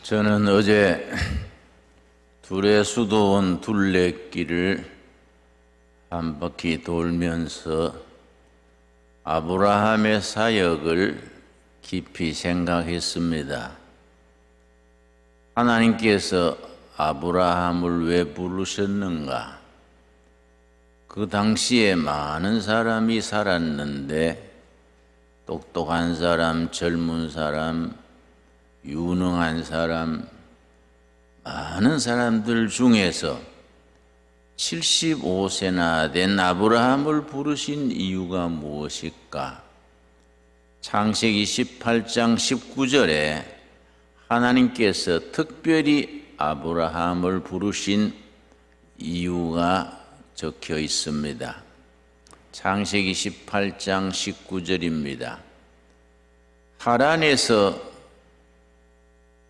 저는 어제 둘의 수도원 둘레길을 한 바퀴 돌면서 아브라함의 사역을 깊이 생각했습니다. 하나님께서 아브라함을 왜 부르셨는가? 그 당시에 많은 사람이 살았는데 똑똑한 사람, 젊은 사람, 유능한 사람, 많은 사람들 중에서 75세나 된 아브라함을 부르신 이유가 무엇일까? 창세기 18장 19절에 하나님께서 특별히 아브라함을 부르신 이유가 적혀 있습니다. 창세기 18장 19절입니다. 하란에서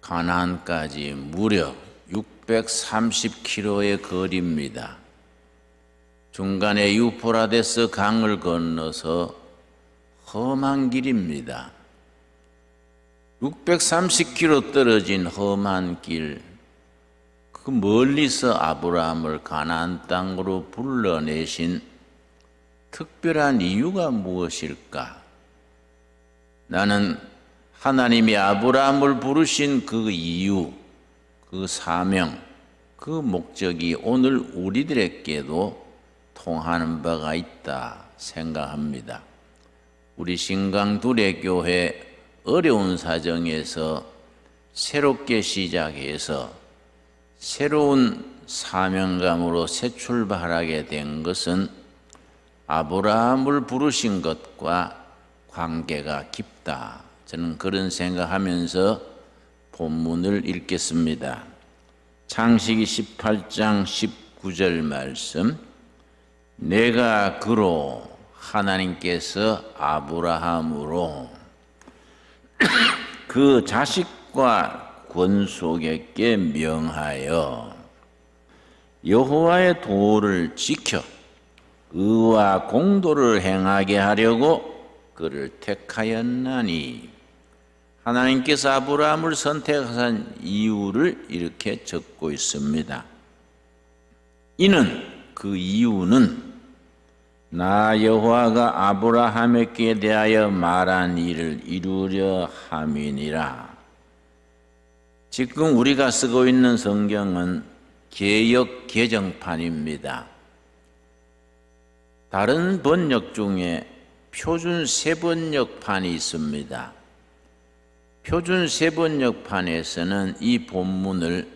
가나안까지 무려 630km의 거리입니다. 중간에 유프라데스 강을 건너서 험한 길입니다. 630km 떨어진 험한 길, 그 멀리서 아브라함을 가나안 땅으로 불러내신 특별한 이유가 무엇일까? 나는 하나님이 아브라함을 부르신 그 이유, 그 사명, 그 목적이 오늘 우리들에게도 통하는 바가 있다 생각합니다. 우리 신강두레교회 어려운 사정에서 새롭게 시작해서 새로운 사명감으로 새 출발하게 된 것은 아브라함을 부르신 것과 관계가 깊다. 저는 그런 생각하면서 본문을 읽겠습니다. 창세기 18장 19절 말씀. 내가 그로 하나님께서 아브라함으로 그 자식과 권속에게 명하여 여호와의 도를 지켜 의와 공도를 행하게 하려고 그를 택하였나니. 하나님께서 아브라함을 선택하신 이유를 이렇게 적고 있습니다. 그 이유는 나 여호와가 아브라함에게 대하여 말한 일을 이루려 함이니라. 지금 우리가 쓰고 있는 성경은 개역 개정판입니다. 다른 번역 중에 표준 세번역판이 있습니다. 표준 세번역판에서는 이 본문을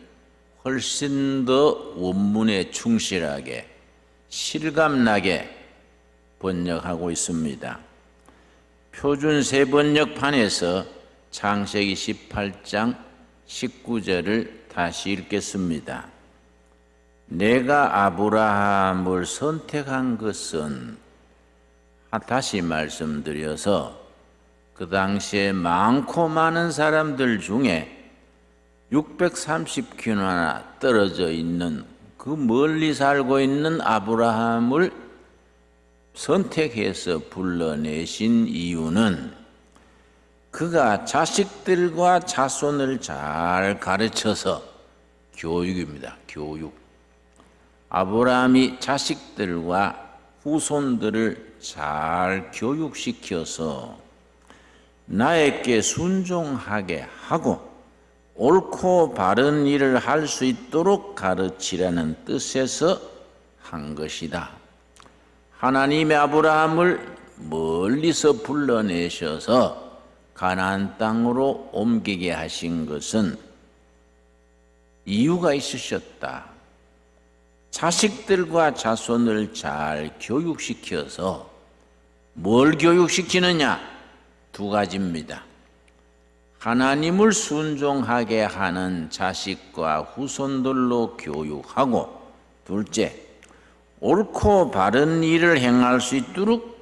훨씬 더 원문에 충실하게 실감나게 번역하고 있습니다. 표준 세번역판에서 창세기 18장 19절을 다시 읽겠습니다. 내가 아브라함을 선택한 것은, 다시 말씀드려서 그 당시에 많고 많은 사람들 중에 630km나 떨어져 있는 그 멀리 살고 있는 아브라함을 선택해서 불러내신 이유는 그가 자식들과 자손을 잘 가르쳐서 교육입니다. 교육. 아브라함이 자식들과 후손들을 잘 교육시켜서 나에게 순종하게 하고 옳고 바른 일을 할 수 있도록 가르치라는 뜻에서 한 것이다. 하나님의 아브라함을 멀리서 불러내셔서 가나안 땅으로 옮기게 하신 것은 이유가 있으셨다. 자식들과 자손을 잘 교육시켜서 뭘 교육시키느냐? 두 가지입니다. 하나님을 순종하게 하는 자식과 후손들로 교육하고, 둘째, 옳고 바른 일을 행할 수 있도록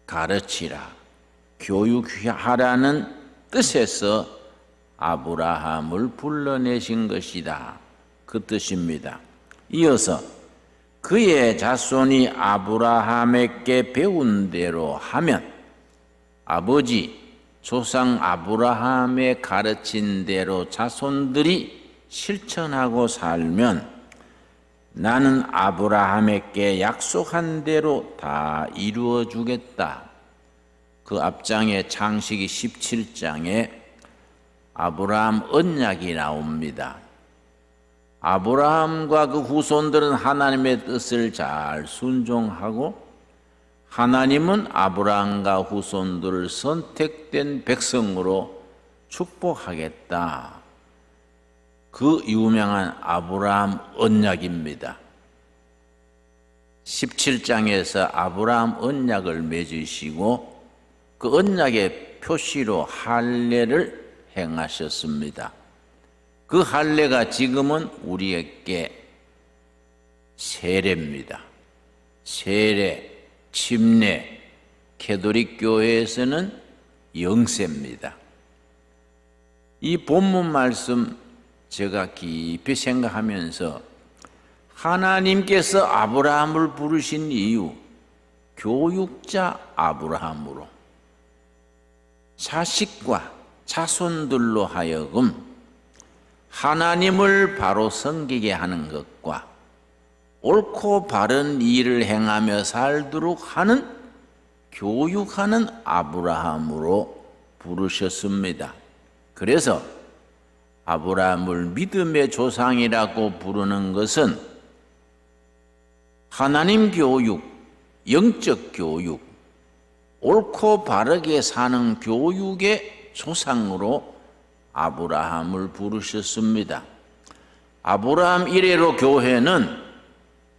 가르치라, 교육하라는 뜻에서 아브라함을 불러내신 것이다. 그 뜻입니다. 이어서 그의 자손이 아브라함에게 배운 대로 하면 아버지, 조상 아브라함의 가르친 대로 자손들이 실천하고 살면 나는 아브라함에게 약속한 대로 다 이루어 주겠다. 그 앞장에 창세기 17장에 아브라함 언약이 나옵니다. 아브라함과 그 후손들은 하나님의 뜻을 잘 순종하고 하나님은 아브라함과 후손들을 선택된 백성으로 축복하겠다. 그 유명한 아브라함 언약입니다. 17장에서 아브라함 언약을 맺으시고 그 언약의 표시로 할례를 행하셨습니다. 그 할례가 지금은 우리에게 세례입니다. 세례, 침례, 캐톨릭 교회에서는 영세입니다. 이 본문 말씀 제가 깊이 생각하면서 하나님께서 아브라함을 부르신 이유, 교육자 아브라함으로 자식과 자손들로 하여금 하나님을 바로 섬기게 하는 것과 옳고 바른 일을 행하며 살도록 하는 교육하는 아브라함으로 부르셨습니다. 그래서 아브라함을 믿음의 조상이라고 부르는 것은 하나님 교육, 영적 교육, 옳고 바르게 사는 교육의 조상으로 아브라함을 부르셨습니다. 아브라함 이래로 교회는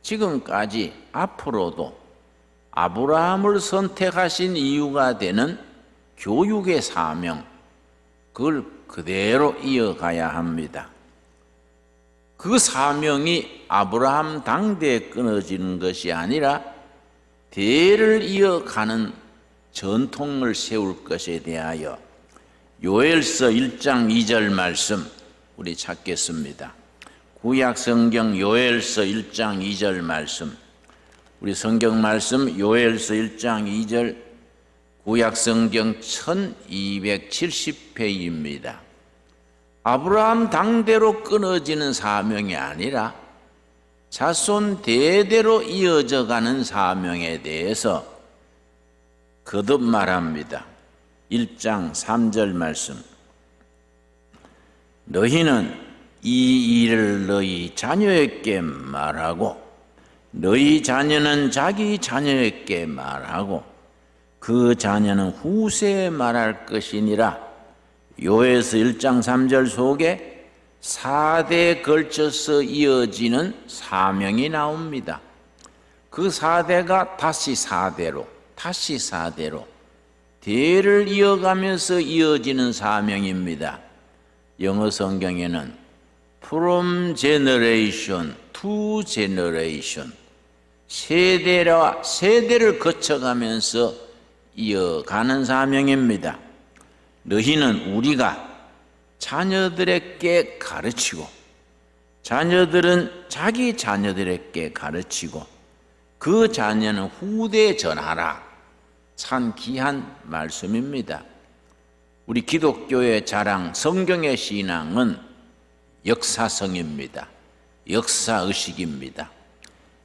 지금까지 앞으로도 아브라함을 선택하신 이유가 되는 교육의 사명, 그걸 그대로 이어가야 합니다. 그 사명이 아브라함 당대에 끊어지는 것이 아니라 대를 이어가는 전통을 세울 것에 대하여 요엘서 1장 2절 말씀 우리 찾겠습니다. 구약 성경 요엘서 1장 2절 말씀, 우리 성경 말씀 요엘서 1장 2절, 구약 성경 1270페이지입니다. 아브라함 당대로 끊어지는 사명이 아니라 자손 대대로 이어져 가는 사명에 대해서 거듭 말합니다. 1장 3절 말씀, 너희는 이 일을 너희 자녀에게 말하고 너희 자녀는 자기 자녀에게 말하고 그 자녀는 후세에 말할 것이니라. 요에서 1장 3절 속에 4대에 걸쳐서 이어지는 사명이 나옵니다. 그 4대가 다시 4대로 대를 이어가면서 이어지는 사명입니다. 영어 성경에는 From generation to generation, 세대와 세대를 거쳐가면서 이어가는 사명입니다. 너희는 우리가 자녀들에게 가르치고 자녀들은 자기 자녀들에게 가르치고 그 자녀는 후대에 전하라. 참 귀한 말씀입니다. 우리 기독교의 자랑 성경의 신앙은 역사성입니다. 역사의식입니다.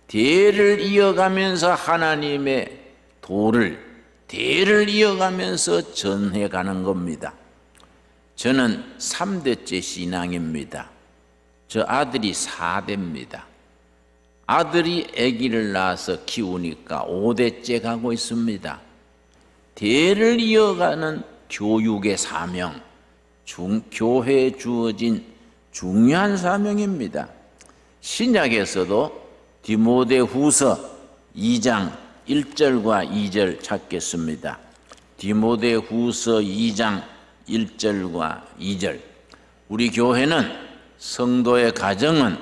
대를 이어가면서 하나님의 도를 대를 이어가면서 전해가는 겁니다. 저는 3대째 신앙입니다. 저 아들이 4대입니다. 아들이 아기를 낳아서 키우니까 5대째 가고 있습니다. 대를 이어가는 교육의 사명, 교회에 주어진 중요한 사명입니다. 신약에서도 디모데후서 2장 1절과 2절 찾겠습니다. 디모데후서 2장 1절과 2절. 우리 교회는 성도의 가정은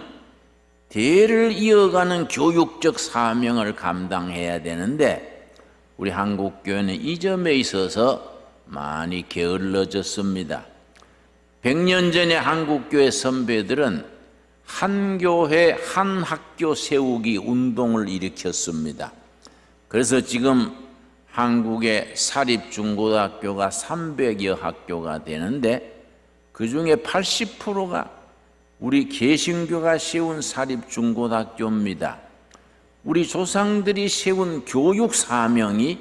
대를 이어가는 교육적 사명을 감당해야 되는데 우리 한국교회는 이 점에 있어서 많이 게을러졌습니다. 100년 전에 한국교회 선배들은 한 교회 한 학교 세우기 운동을 일으켰습니다. 그래서 지금 한국의 사립중고등학교가 300여 학교가 되는데 그 중에 80%가 우리 개신교가 세운 사립중고등학교입니다. 우리 조상들이 세운 교육 사명이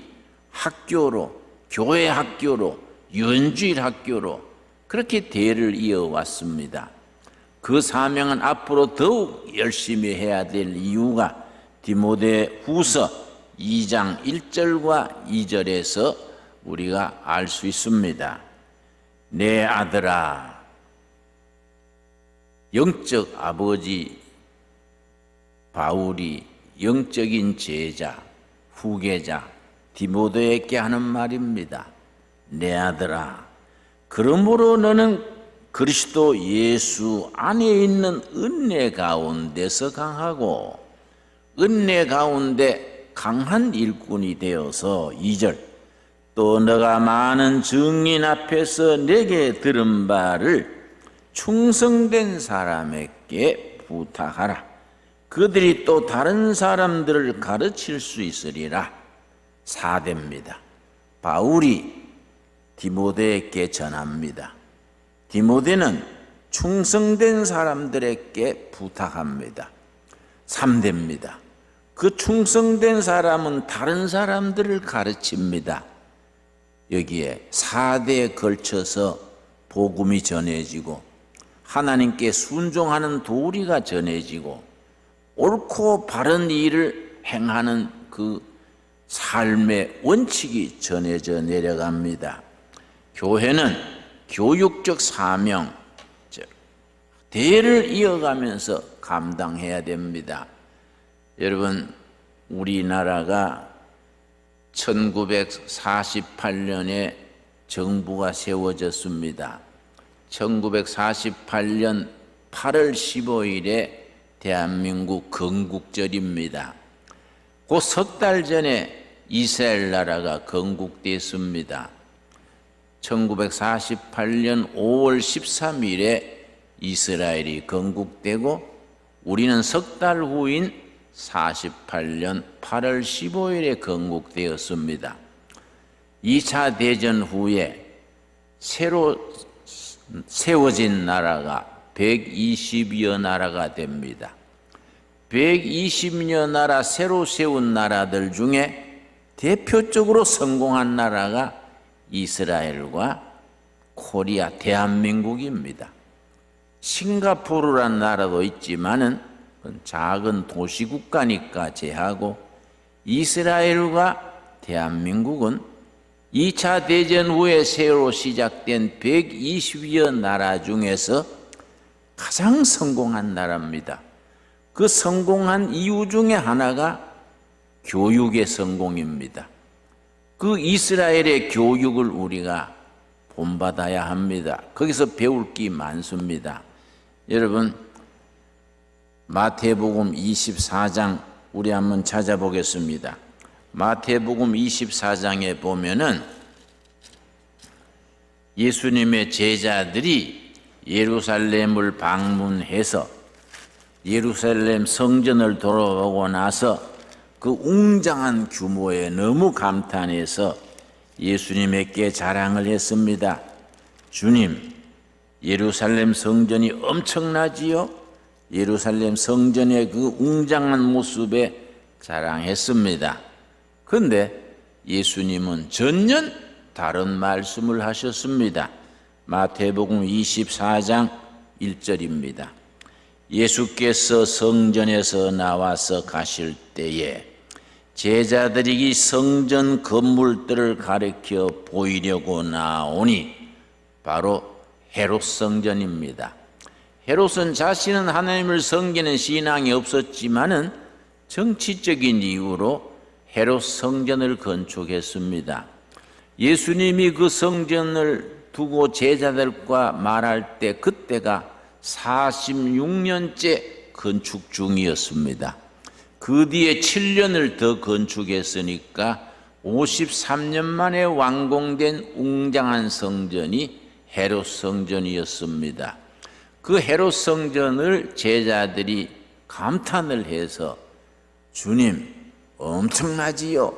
학교로, 교회 학교로, 유언주일 학교로 그렇게 대를 이어왔습니다. 그 사명은 앞으로 더욱 열심히 해야 될 이유가 디모데 후서 2장 1절과 2절에서 우리가 알 수 있습니다. 내 아들아, 영적 아버지 바울이 영적인 제자, 후계자 디모데에게 하는 말입니다. 내 아들아, 그러므로 너는 그리스도 예수 안에 있는 은혜 가운데서 강하고 은혜 가운데 강한 일꾼이 되어서 2절 또 너가 많은 증인 앞에서 내게 들은 바를 충성된 사람에게 부탁하라. 그들이 또 다른 사람들을 가르칠 수 있으리라. 4대입니다. 바울이 디모데에게 전합니다. 디모데는 충성된 사람들에게 부탁합니다. 3대입니다. 그 충성된 사람은 다른 사람들을 가르칩니다. 여기에 4대에 걸쳐서 복음이 전해지고 하나님께 순종하는 도리가 전해지고 옳고 바른 일을 행하는 그 삶의 원칙이 전해져 내려갑니다. 교회는 교육적 사명, 대를 이어가면서 감당해야 됩니다. 여러분, 우리나라가 1948년에 정부가 세워졌습니다. 1948년 8월 15일에 대한민국 건국절입니다. 그 석 달 전에 이스라엘 나라가 건국됐습니다. 1948년 5월 13일에 이스라엘이 건국되고 우리는 석 달 후인 48년 8월 15일에 건국되었습니다. 2차 대전 후에 새로 세워진 나라가 120여 나라가 됩니다. 120여 나라 새로 세운 나라들 중에 대표적으로 성공한 나라가 이스라엘과 코리아, 대한민국입니다. 싱가포르라는 나라도 있지만은 작은 도시국가니까 제하고 이스라엘과 대한민국은 2차 대전 후에 새로 시작된 120여 나라 중에서 가장 성공한 나라입니다. 그 성공한 이유 중에 하나가 교육의 성공입니다. 그 이스라엘의 교육을 우리가 본받아야 합니다. 거기서 배울 게 많습니다. 여러분, 마태복음 24장 우리 한번 찾아보겠습니다. 마태복음 24장에 보면은 예수님의 제자들이 예루살렘을 방문해서 예루살렘 성전을 돌아보고 나서 그 웅장한 규모에 너무 감탄해서 예수님에게 자랑을 했습니다. 주님, 예루살렘 성전이 엄청나지요? 예루살렘 성전의 그 웅장한 모습에 자랑했습니다. 그런데 예수님은 전혀 다른 말씀을 하셨습니다. 마태복음 24장 1절입니다. 예수께서 성전에서 나와서 가실 때에 제자들이 성전 건물들을 가리켜 보이려고 나오니 바로 헤롯 성전입니다. 헤롯은 자신은 하나님을 섬기는 신앙이 없었지만은 정치적인 이유로 헤롯 성전을 건축했습니다. 예수님이 그 성전을 두고 제자들과 말할 때 그때가 46년째 건축 중이었습니다. 그 뒤에 7년을 더 건축했으니까 53년 만에 완공된 웅장한 성전이 헤롯 성전이었습니다. 그 헤롯 성전을 제자들이 감탄을 해서 주님, 엄청나지요?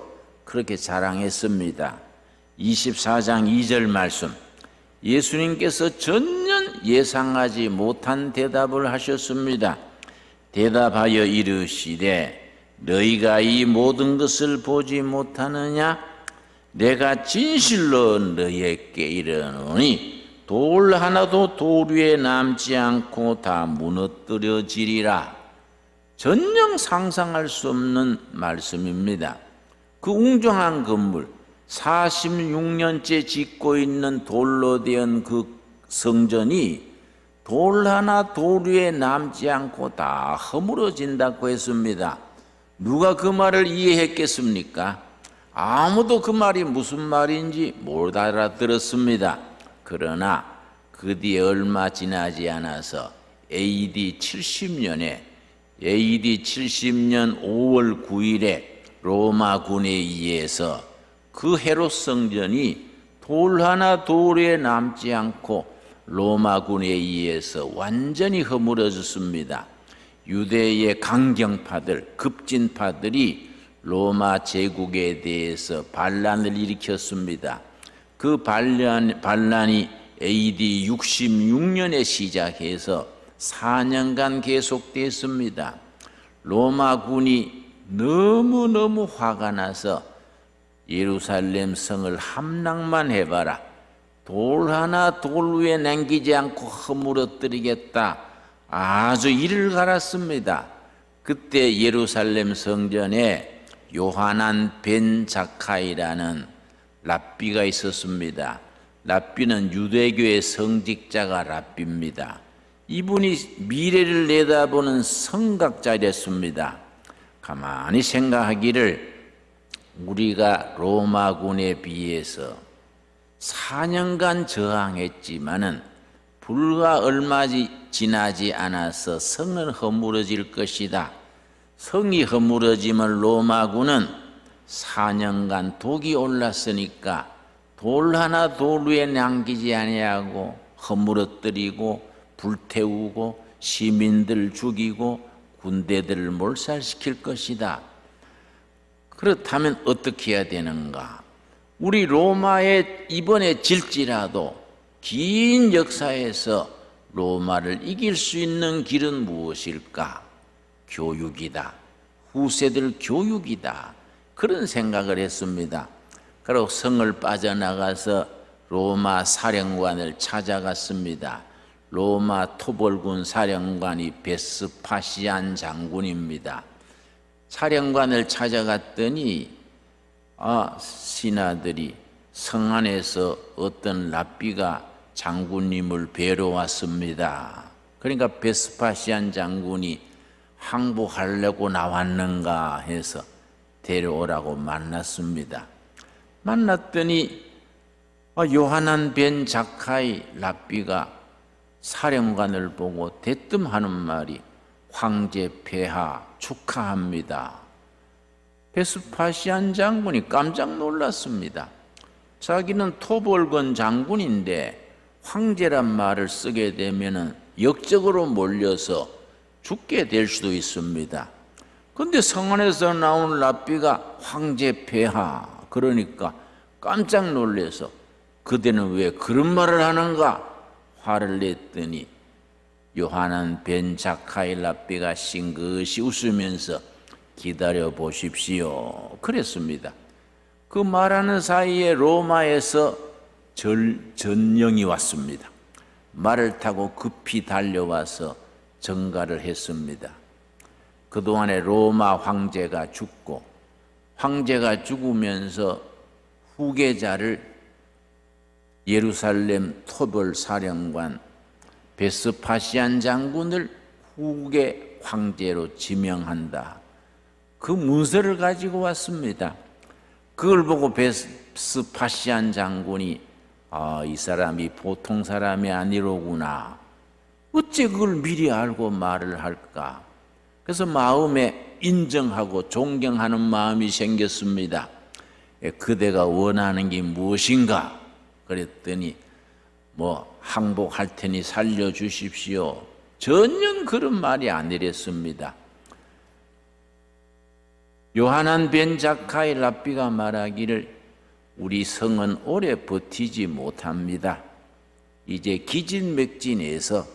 그렇게 자랑했습니다. 24장 2절 말씀, 예수님께서 전혀 예상하지 못한 대답을 하셨습니다. 대답하여 이르시되 너희가 이 모든 것을 보지 못하느냐? 내가 진실로 너희에게 이르노니 돌 하나도 돌 위에 남지 않고 다 무너뜨려지리라. 전혀 상상할 수 없는 말씀입니다. 그 웅장한 건물, 46년째 짓고 있는 돌로 된 그 성전이 돌 하나 돌 위에 남지 않고 다 허물어진다고 했습니다. 누가 그 말을 이해했겠습니까? 아무도 그 말이 무슨 말인지 못 알아들었습니다. 그러나 그 뒤에 얼마 지나지 않아서 AD 70년 5월 9일에 로마군에 의해서 그 헤롯 성전이 돌 하나 돌 위에 남지 않고 로마군에 의해서 완전히 허물어졌습니다. 유대의 강경파들, 급진파들이 로마 제국에 대해서 반란을 일으켰습니다. 그 반란이 AD 66년에 시작해서 4년간 계속됐습니다. 로마군이 너무너무 화가 나서 예루살렘 성을 함락만 해봐라, 돌 하나 돌 위에 남기지 않고 허물어뜨리겠다, 아주 이를 갈았습니다. 그때 예루살렘 성전에 요하난 벤 자카이라는 랍비가 있었습니다. 랍비는 유대교의 성직자가 랍비입니다. 이분이 미래를 내다보는 성각자였습니다. 가만히 생각하기를 우리가 로마군에 비해서 4년간 저항했지만은 불과 얼마 지나지 않아서 성은 허물어질 것이다. 성이 허물어지면 로마군은 4년간 독이 올랐으니까 돌 하나 돌 위에 남기지 아니하고 허물어뜨리고 불태우고 시민들 죽이고 군대들을 몰살시킬 것이다. 그렇다면 어떻게 해야 되는가? 우리 로마에 이번에 질지라도 긴 역사에서 로마를 이길 수 있는 길은 무엇일까? 교육이다. 후세들 교육이다. 그런 생각을 했습니다. 그리고 성을 빠져나가서 로마 사령관을 찾아갔습니다. 로마 토벌군 사령관이 베스파시안 장군입니다. 사령관을 찾아갔더니 신하들이 성 안에서 어떤 랍비가 장군님을 뵈러 왔습니다. 그러니까 베스파시안 장군이 항복하려고 나왔는가 해서 데려오라고 만났습니다. 만났더니 요하난 벤 자카이 랍비가 사령관을 보고 대뜸 하는 말이 황제 폐하 축하합니다. 베스파시안 장군이 깜짝 놀랐습니다. 자기는 토벌건 장군인데 황제란 말을 쓰게 되면 역적으로 몰려서 죽게 될 수도 있습니다. 그런데 성 안에서 나온 랍비가 황제 폐하 그러니까 깜짝 놀라서 그대는 왜 그런 말을 하는가 화를 냈더니 요하난 벤 자카이 랍비가 싱긋이 웃으면서 기다려 보십시오 그랬습니다. 그 말하는 사이에 로마에서 전령이 왔습니다. 말을 타고 급히 달려와서 전가를 했습니다. 그동안에 로마 황제가 죽고 황제가 죽으면서 후계자를 예루살렘 토벌 사령관 베스파시안 장군을 후계 황제로 지명한다. 그 문서를 가지고 왔습니다. 그걸 보고 베스파시안 장군이 이 사람이 보통 사람이 아니로구나. 어째 그걸 미리 알고 말을 할까? 그래서 마음에 인정하고 존경하는 마음이 생겼습니다. 그대가 원하는 게 무엇인가? 그랬더니 항복할 테니 살려주십시오. 전혀 그런 말이 아니랬습니다. 요하난 벤 자카이 랍비가 말하기를 우리 성은 오래 버티지 못합니다. 이제 기진맥진해서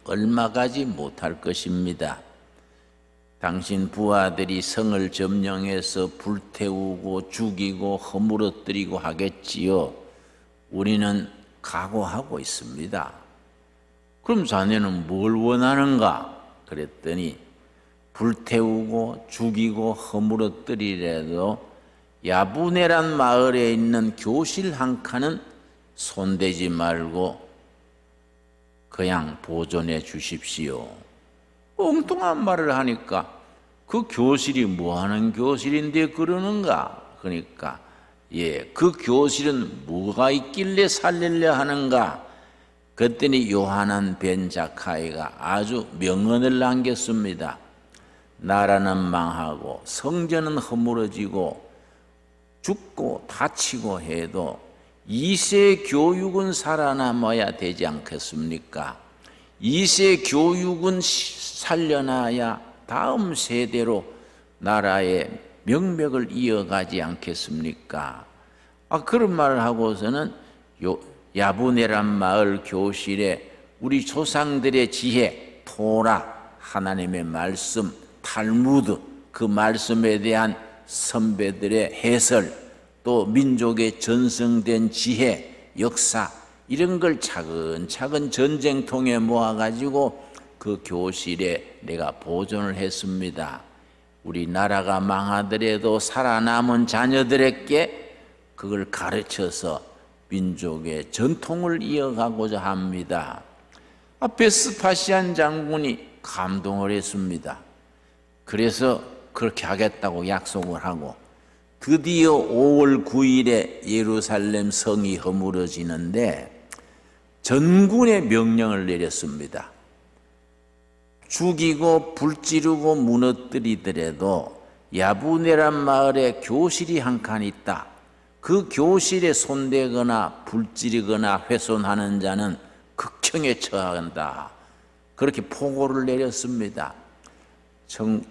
얼마 가지 못할 것입니다. 당신 부하들이 성을 점령해서 불태우고 죽이고 허물어뜨리고 하겠지요. 우리는 각오하고 있습니다. 그럼 자네는 뭘 원하는가? 그랬더니 불태우고 죽이고 허물어뜨리래도 야부네란 마을에 있는 교실 한 칸은 손대지 말고 그냥 보존해 주십시오. 엉뚱한 말을 하니까 그 교실이 뭐하는 교실인데 그러는가? 그러니까 그 교실은 뭐가 있길래 살리려 하는가? 그랬더니 요하난 벤 자카이가 아주 명언을 남겼습니다. 나라는 망하고 성전은 허물어지고 죽고 다치고 해도 2세 교육은 살아남아야 되지 않겠습니까? 2세 교육은 살려놔야 다음 세대로 나라의 명맥을 이어가지 않겠습니까? 그런 말을 하고서는 야부네란 마을 교실에 우리 조상들의 지혜, 토라, 하나님의 말씀, 탈무드, 그 말씀에 대한 선배들의 해설, 또 민족의 전승된 지혜, 역사 이런 걸 차근차근 전쟁통에 모아가지고 그 교실에 내가 보존을 했습니다. 우리나라가 망하더라도 살아남은 자녀들에게 그걸 가르쳐서 민족의 전통을 이어가고자 합니다. 베스파시안 장군이 감동을 했습니다. 그래서 그렇게 하겠다고 약속을 하고 드디어 5월 9일에 예루살렘 성이 허물어지는데 전군의 명령을 내렸습니다. 죽이고 불지르고 무너뜨리더라도 야부네란 마을에 교실이 한 칸 있다. 그 교실에 손대거나 불지르거나 훼손하는 자는 극형에 처한다. 그렇게 포고를 내렸습니다.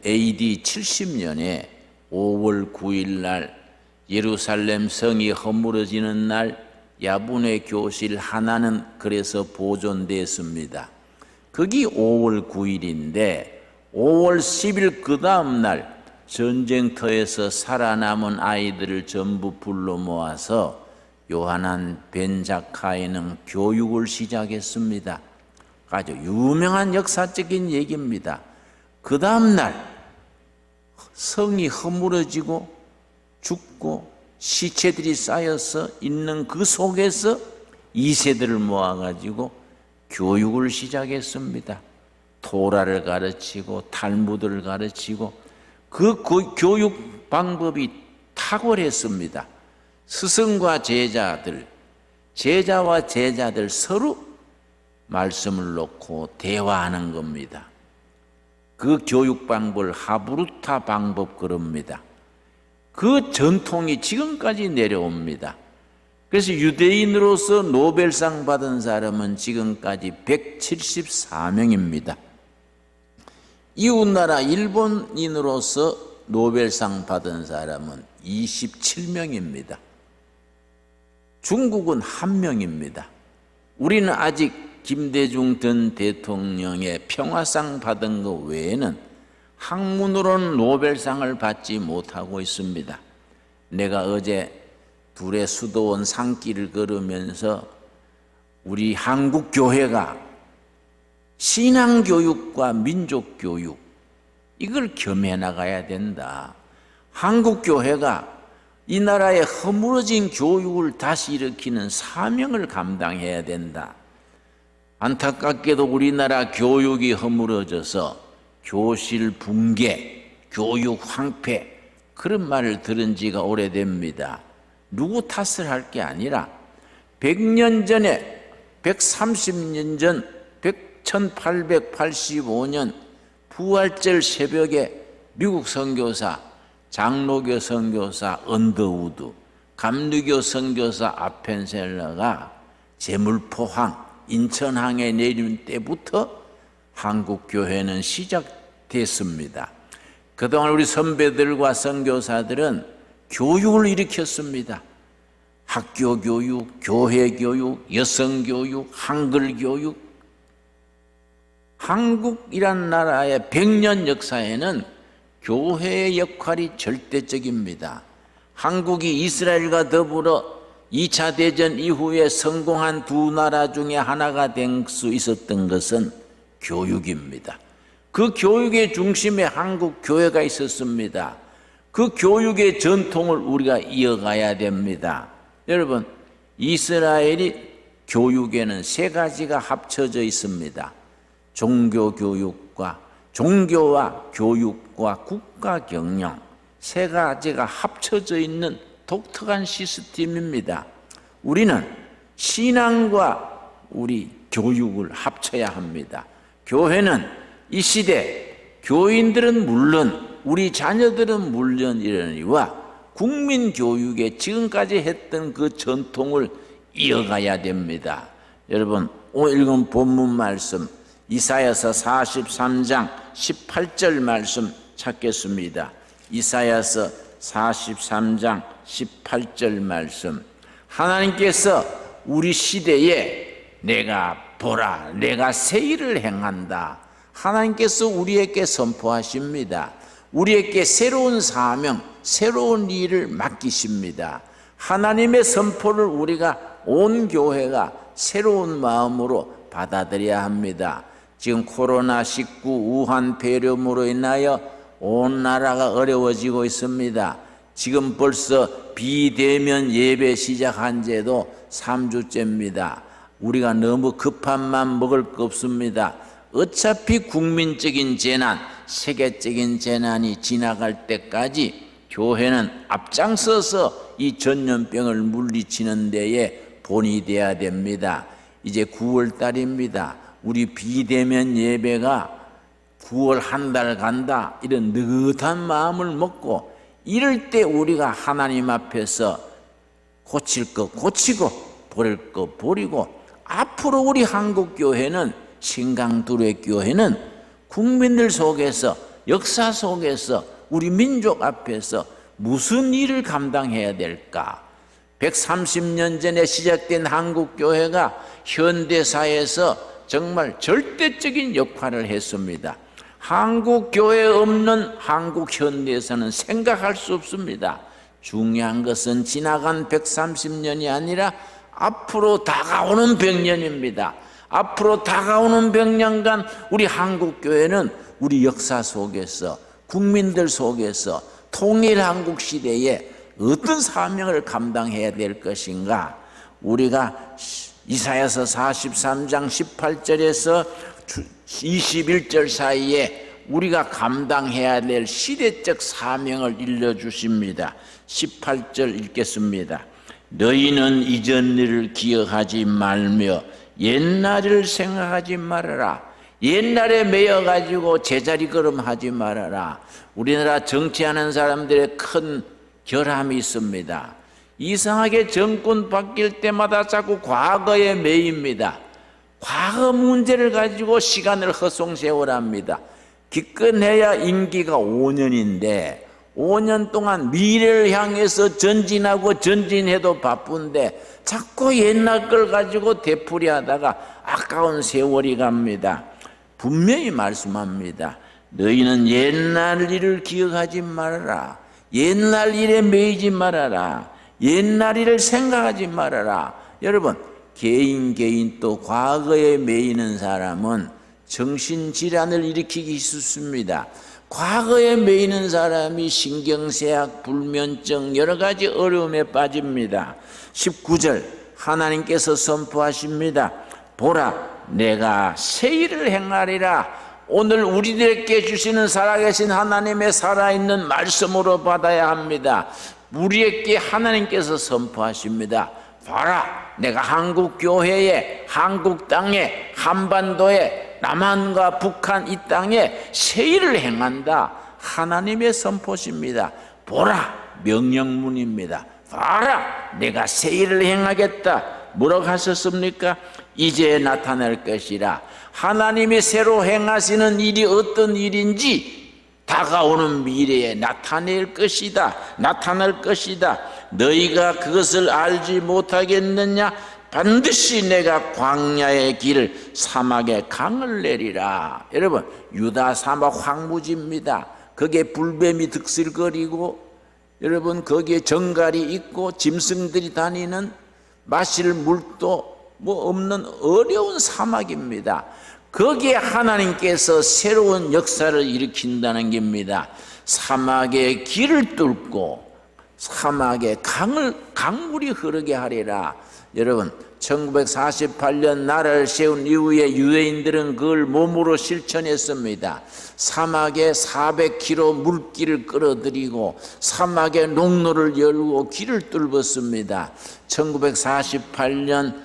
AD 70년에 5월 9일 날 예루살렘 성이 허물어지는 날 야부네 교실 하나는 그래서 보존됐습니다. 그게 5월 9일인데 5월 10일 그 다음 날 전쟁터에서 살아남은 아이들을 전부 불러 모아서 요하난 벤 자카이는 교육을 시작했습니다. 아주 유명한 역사적인 얘기입니다. 그 다음 날 성이 허물어지고 죽고 시체들이 쌓여서 있는 그 속에서 2세들을 모아가지고 교육을 시작했습니다. 토라를 가르치고 탈무드를 가르치고 그 교육 방법이 탁월했습니다. 스승과 제자들, 제자와 제자들 서로 말씀을 놓고 대화하는 겁니다. 그 교육 방법을 하브루타 방법 그럽니다. 그 전통이 지금까지 내려옵니다. 그래서 유대인으로서 노벨상 받은 사람은 지금까지 174명입니다. 이웃나라 일본인으로서 노벨상 받은 사람은 27명입니다. 중국은 1명입니다. 우리는 아직 김대중 전 대통령의 평화상 받은 것 외에는 학문으로는 노벨상을 받지 못하고 있습니다. 내가 어제 둘의 수도원 산길을 걸으면서 우리 한국 교회가 신앙교육과 민족교육 이걸 겸해 나가야 된다. 한국 교회가 이 나라의 허물어진 교육을 다시 일으키는 사명을 감당해야 된다. 안타깝게도 우리나라 교육이 허물어져서 교실 붕괴, 교육 황폐 그런 말을 들은 지가 오래됩니다. 누구 탓을 할 게 아니라 100년 전에 130년 전 1885년 부활절 새벽에 미국 선교사, 장로교 선교사 언더우드, 감리교 선교사 아펜셀러가 제물포항, 인천항에 내린 때부터 한국교회는 시작됐습니다. 그동안 우리 선배들과 선교사들은 교육을 일으켰습니다. 학교 교육, 교회 교육, 여성 교육, 한글 교육. 한국이란 나라의 100년 역사에는 교회의 역할이 절대적입니다. 한국이 이스라엘과 더불어 2차 대전 이후에 성공한 두 나라 중에 하나가 될 수 있었던 것은 교육입니다. 그 교육의 중심에 한국 교회가 있었습니다. 그 교육의 전통을 우리가 이어가야 됩니다. 여러분, 이스라엘이 교육에는 세 가지가 합쳐져 있습니다. 종교와 교육과 국가 경영, 세 가지가 합쳐져 있는 독특한 시스템입니다. 우리는 신앙과 우리 교육을 합쳐야 합니다. 교회는 이 시대 교인들은 물론 우리 자녀들은 물론이러니와 국민교육에 지금까지 했던 그 전통을 이어가야 됩니다. 여러분, 오늘 읽은 본문 말씀 이사야서 43장 18절 말씀 찾겠습니다. 이사야서 43장 18절 말씀. 하나님께서 우리 시대에 내가 보라 내가 새 일을 행한다. 하나님께서 우리에게 선포하십니다. 우리에게 새로운 사명, 새로운 일을 맡기십니다. 하나님의 선포를 우리가 온 교회가 새로운 마음으로 받아들여야 합니다. 지금 코로나19 우한 폐렴으로 인하여 온 나라가 어려워지고 있습니다. 지금 벌써 비대면 예배 시작한 지도 3주째입니다. 우리가 너무 급한 맘 먹을 거 없습니다. 어차피 국민적인 재난, 세계적인 재난이 지나갈 때까지 교회는 앞장서서 이 전염병을 물리치는 데에 본이 돼야 됩니다. 이제 9월 달입니다. 우리 비대면 예배가 9월 한 달 간다 이런 느긋한 마음을 먹고 이럴 때 우리가 하나님 앞에서 고칠 거 고치고 버릴 거 버리고 앞으로 우리 한국교회는 신강두레 교회는 국민들 속에서 역사 속에서 우리 민족 앞에서 무슨 일을 감당해야 될까? 130년 전에 시작된 한국교회가 현대사에서 정말 절대적인 역할을 했습니다. 한국교회 없는 한국 현대에서는 생각할 수 없습니다. 중요한 것은 지나간 130년이 아니라 앞으로 다가오는 100년입니다. 앞으로 다가오는 100년간 우리 한국교회는 우리 역사 속에서 국민들 속에서 통일 한국 시대에 어떤 사명을 감당해야 될 것인가? 우리가 이사야서 43장 18절에서 21절 사이에 우리가 감당해야 될 시대적 사명을 일러주십니다. 18절 읽겠습니다. 너희는 이전 일을 기억하지 말며 옛날 일을 생각하지 말아라. 옛날에 매여가지고 제자리 걸음하지 말아라. 우리나라 정치하는 사람들의 큰 결함이 있습니다. 이상하게 정권 바뀔 때마다 자꾸 과거에 매입니다. 과거 문제를 가지고 시간을 허송세월합니다. 기껏해야 임기가 5년인데 5년 동안 미래를 향해서 전진하고 전진해도 바쁜데 자꾸 옛날 걸 가지고 되풀이하다가 아까운 세월이 갑니다. 분명히 말씀합니다. 너희는 옛날 일을 기억하지 말아라. 옛날 일에 매이지 말아라. 옛날 일을 생각하지 말아라. 여러분, 개인 또 과거에 매이는 사람은 정신질환을 일으키기 쉽습니다. 과거에 매이는 사람이 신경쇠약, 불면증 여러 가지 어려움에 빠집니다. 19절 하나님께서 선포하십니다. 보라 내가 새 일을 행하리라. 오늘 우리들에게 주시는 살아계신 하나님의 살아있는 말씀으로 받아야 합니다. 우리에게 하나님께서 선포하십니다. 봐라 내가 한국 교회에 한국 땅에 한반도에 남한과 북한 이 땅에 새 일을 행한다. 하나님의 선포십니다. 보라 명령문입니다. 봐라 내가 새 일을 행하겠다. 뭐라고 하셨습니까? 이제 나타날 것이라. 하나님이 새로 행하시는 일이 어떤 일인지 다가오는 미래에 나타날 것이다. 너희가 그것을 알지 못하겠느냐? 반드시 내가 광야의 길을 사막의 강을 내리라. 여러분, 유다 사막 황무지입니다. 거기에 불뱀이 득실거리고, 여러분 거기에 정갈이 있고 짐승들이 다니는, 마실 물도 없는 어려운 사막입니다. 거기에 하나님께서 새로운 역사를 일으킨다는 겁니다. 사막의 길을 뚫고 사막의 강물이 흐르게 하리라. 여러분, 1948년 나라를 세운 이후에 유대인들은 그걸 몸으로 실천했습니다. 사막에 400km 물길을 끌어들이고 사막에 농로를 열고 길을 뚫었습니다. 1948년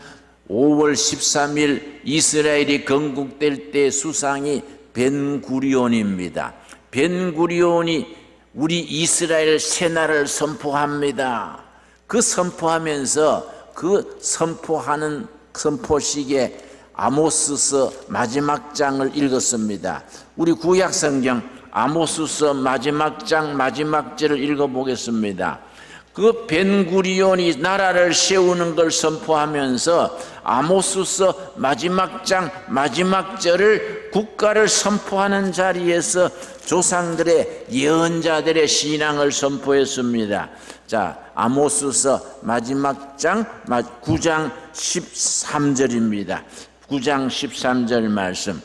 5월 13일 이스라엘이 건국될 때 수상이 벤구리온입니다. 벤구리온이 우리 이스라엘 새나라를 선포합니다. 그 선포하면서 그 선포하는 선포식에 아모스서 마지막 장을 읽었습니다. 우리 구약성경 아모스서 마지막 장 마지막 절을 읽어보겠습니다. 그 벤구리온이 나라를 세우는 걸 선포하면서 아모스서 마지막 장 마지막 절을 국가를 선포하는 자리에서 조상들의 예언자들의 신앙을 선포했습니다. 자, 아모스서 마지막 장 9장 13절입니다. 9장 13절 말씀.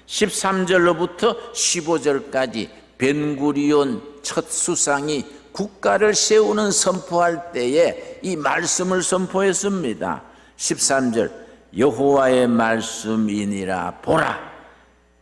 13절로부터 15절까지 벤구리온 첫 수상이 국가를 세우는 선포할 때에 이 말씀을 선포했습니다. 13절, 여호와의 말씀이니라. 보라,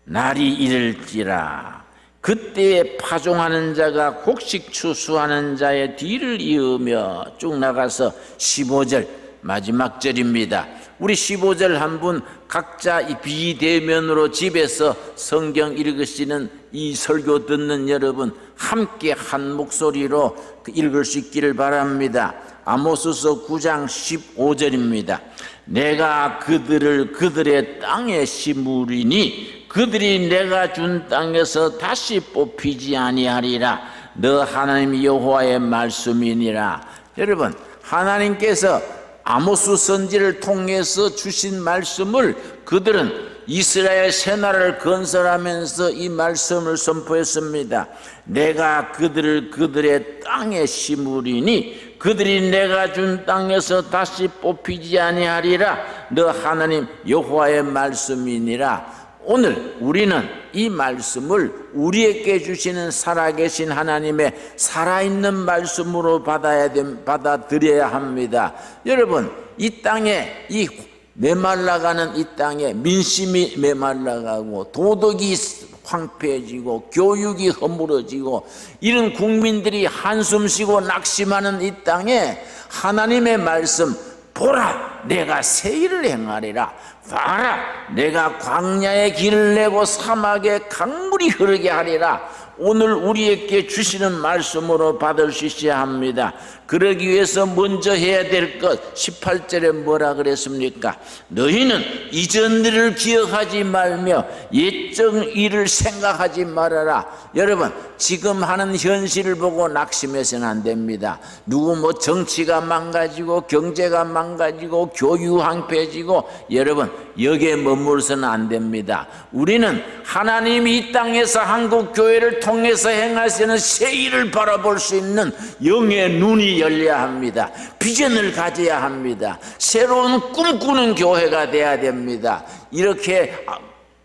날이 이를지라. 그때에 파종하는 자가 곡식 추수하는 자의 뒤를 이으며, 쭉 나가서 15절 마지막 절입니다. 우리 15절 한 분 각자 이 비대면으로 집에서 성경 읽으시는 이 설교 듣는 여러분 함께 한 목소리로 읽을 수 있기를 바랍니다. 아모스서 9장 15절입니다. 내가 그들을 그들의 땅에 심으리니 그들이 내가 준 땅에서 다시 뽑히지 아니하리라. 너 하나님 여호와의 말씀이니라. 여러분, 하나님께서 아모스 선지를 통해서 주신 말씀을 그들은 이스라엘 새나라를 건설하면서 이 말씀을 선포했습니다. 내가 그들을 그들의 땅에 심으리니 그들이 내가 준 땅에서 다시 뽑히지 아니하리라. 너 하나님 여호와의 말씀이니라. 오늘 우리는 이 말씀을 우리에게 주시는 살아계신 하나님의 살아있는 말씀으로 받아들여야 합니다. 여러분, 이 땅에 이 메말라가는 이 땅에 민심이 메말라가고 도덕이 황폐해지고 교육이 허물어지고 이런 국민들이 한숨 쉬고 낙심하는 이 땅에 하나님의 말씀, 보라, 내가 새 일을 행하리라. 봐라, 내가 광야의 길을 내고 사막에 강물이 흐르게 하리라. 오늘 우리에게 주시는 말씀으로 받을 수 있어야 합니다. 그러기 위해서 먼저 해야 될 것, 18절에 뭐라 그랬습니까? 너희는 이전 일을 기억하지 말며 옛적 일을 생각하지 말아라. 여러분, 지금 하는 현실을 보고 낙심해서는 안 됩니다. 누구 뭐 정치가 망가지고 경제가 망가지고 교육 황폐해지고, 여러분 여기에 머물러서는 안 됩니다. 우리는 하나님이 이 땅에서 한국 교회를 통해서 행하시는 새 일을 바라볼 수 있는 영의 눈이 열려야 합니다. 비전을 가져야 합니다. 새로운 꿈꾸는 교회가 돼야 됩니다. 이렇게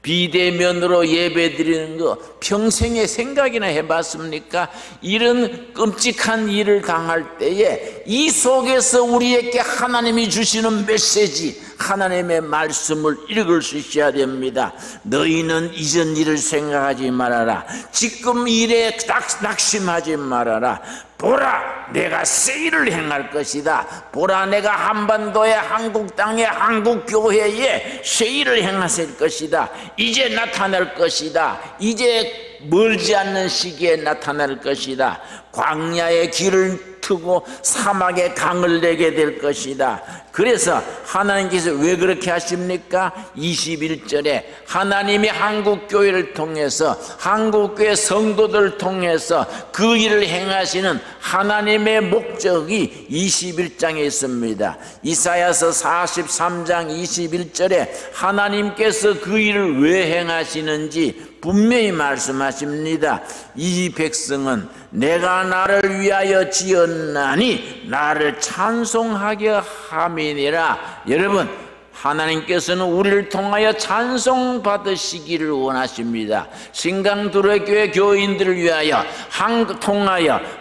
비대면으로 예배드리는 거 평생에 생각이나 해봤습니까? 이런 끔찍한 일을 당할 때에 이 속에서 우리에게 하나님이 주시는 메시지, 하나님의 말씀을 읽을 수 있어야 됩니다. 너희는 이전 일을 생각하지 말아라. 지금 일에 낙심하지 말아라. 보라, 내가 새 일을 행할 것이다. 보라, 내가 한반도의 한국 땅의 한국 교회에 새 일을 행하실 것이다. 이제 나타날 것이다. 이제 멀지 않는 시기에 나타날 것이다. 광야의 길을 트고 사막에 강을 내게 될 것이다. 그래서 하나님께서 왜 그렇게 하십니까? 21절에 하나님이 한국교회를 통해서 한국교회 성도들을 통해서 그 일을 행하시는 하나님의 목적이 21장에 있습니다. 이사야서 43장 21절에 하나님께서 그 일을 왜 행하시는지 분명히 말씀하십니다. 이 백성은 내가 나를 위하여 지었나니 나를 찬송하게 함이니라. 여러분, 하나님께서는 우리를 통하여 찬송받으시기를 원하십니다. 신강두레교회 교인들을 위하여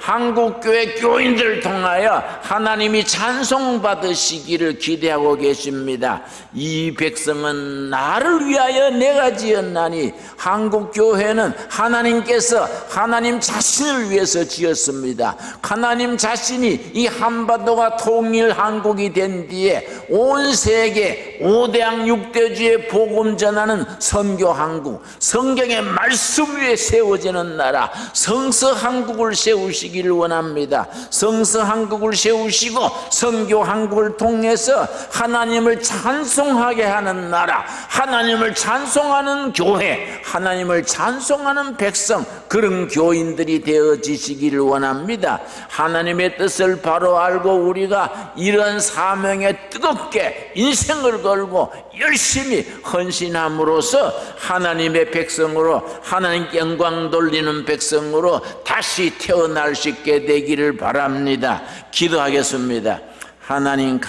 한국교회 교인들을 통하여 하나님이 찬송받으시기를 기대하고 계십니다. 이 백성은 나를 위하여 내가 지었나니, 한국교회는 하나님께서 하나님 자신을 위해서 지었습니다. 하나님 자신이 이 한반도가 통일 한국이 된 뒤에 온 세계 5대양 6대주의 복음 전하는 선교 한국, 성경의 말씀 위에 세워지는 나라 성서 한국을 세우시기를 원합니다. 성서 한국을 세우시고 선교 한국을 통해서 하나님을 찬송하게 하는 나라, 하나님을 찬송하는 교회, 하나님을 찬송하는 백성, 그런 교인들이 되어지시기를 원합니다. 하나님의 뜻을 바로 알고 우리가 이런 사명에 뜨겁게 인생을 걸고 열심히 헌신함으로써 하나님의 백성으로, 하나님께 영광 돌리는 백성으로 다시 태어날 수 있게 되기를 바랍니다. 기도하겠습니다. 하나님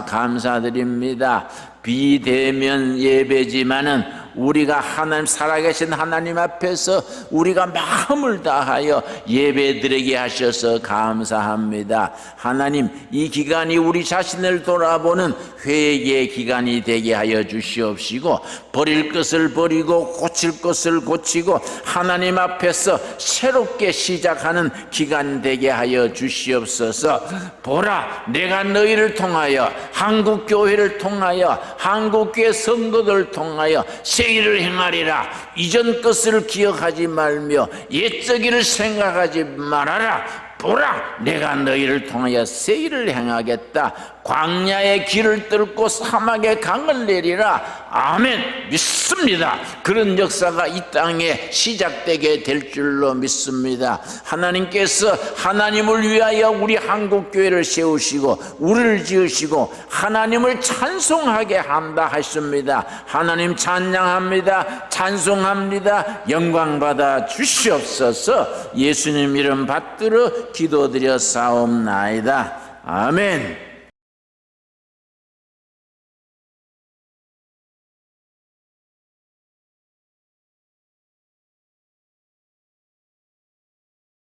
감사드립니다. 비대면 예배지만은 우리가 하나님, 살아계신 하나님 앞에서 우리가 마음을 다하여 예배드리게 하셔서 감사합니다. 하나님, 이 기간이 우리 자신을 돌아보는 회개의 기간이 되게 하여 주시옵시고, 버릴 것을 버리고 고칠 것을 고치고 하나님 앞에서 새롭게 시작하는 기간 되게 하여 주시옵소서. 보라, 내가 너희를 통하여, 한국교회를 통하여, 한국교회 성도들을 통하여 새 일을 행하리라. 이전 것을 기억하지 말며 옛적 일을 생각하지 말아라. 보라, 내가 너희를 통하여 새 일을 행하겠다. 광야의 길을 뚫고 사막에 강을 내리라. 아멘. 믿습니다. 그런 역사가 이 땅에 시작되게 될 줄로 믿습니다. 하나님께서 하나님을 위하여 우리 한국교회를 세우시고 우리를 지으시고 하나님을 찬송하게 한다 하십니다. 하나님 찬양합니다. 찬송합니다. 영광받아 주시옵소서. 예수님 이름 받들어 기도드려 사옵나이다. 아멘.